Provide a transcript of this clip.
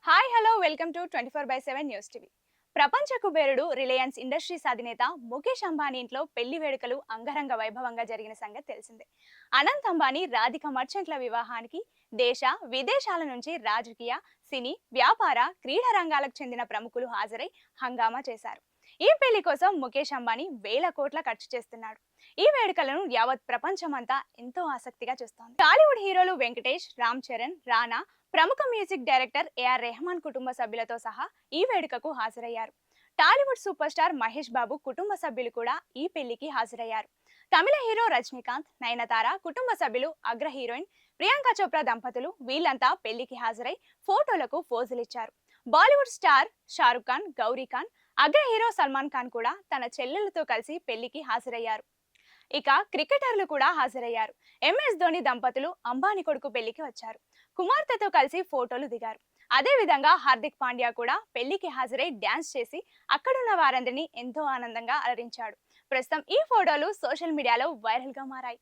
Hi hello welcome to 24/7 news TV. ప్రపంచ కుబేరుడు Reliance industries అధినేత ముఖేష్ అంబానీ ఇంట్లో పెళ్లి వేడుకలు అంగరంగ వైభవంగా జరిగిన సంగతి తెలిసిందే. అనంత్ అంబానీ రాధిక మర్చెంట్ల వివాహానికి దేశ విదేశాల నుంచి రాజకీయ, సినీ, వ్యాపార, క్రీడా రంగాలకు చెందిన ప్రముఖులు హాజరై హంగామా చేశారు. ఈ పెళ్లి కోసం ముఖేష్ అంబానీ వేల కోట్ల ఖర్చు చేస్తున్నాడు. ఈ వేడుకలను యావత్ ప్రపంచమంతా ఎంతో ఆసక్తిగా చూస్తోంది. టాలీవుడ్ హీరోలు వెంకటేష్, రామ్ చరణ్, రానా, ప్రముఖ మ్యూజిక్ డైరెక్టర్ ఏఆర్ రెహమాన్ కుటుంబ సభ్యులతో సహా ఈ వేడుకకు హాజరయ్యారు. టాలీవుడ్ సూపర్ స్టార్ మహేష్ బాబు కుటుంబ సభ్యులు కూడా ఈ పెళ్లికి హాజరయ్యారు. తమిళ హీరో రజనీకాంత్, నయనతార కుటుంబ సభ్యులు, అగ్ర హీరోయిన్ ప్రియాంక చోప్రా దంపతులు వీళ్ళంతా పెళ్లికి హాజరై ఫోటోలకు పోజులిచ్చారు. బాలీవుడ్ స్టార్ షారుఖ్ ఖాన్, గౌరీ ఖాన్, అగ్ర హీరో సల్మాన్ ఖాన్ కూడా తన చెల్లెలతో కలిసి పెళ్లికి హాజరయ్యారు. ఇక క్రికెటర్లు కూడా హాజరయ్యారు. ఎంఎస్ ధోని దంపతులు అంబానీ కొడుకు పెళ్లికి వచ్చారు. కుమార్తెతో కలిసి ఫోటోలు దిగారు. అదే విధంగా హార్దిక్ పాండ్యా కూడా పెళ్లికి హాజరై డ్యాన్స్ చేసి అక్కడున్న వారందరినీ ఎంతో ఆనందంగా అలరించాడు. ప్రస్తుతం ఈ ఫోటోలు సోషల్ మీడియాలో వైరల్ గా మారాయి.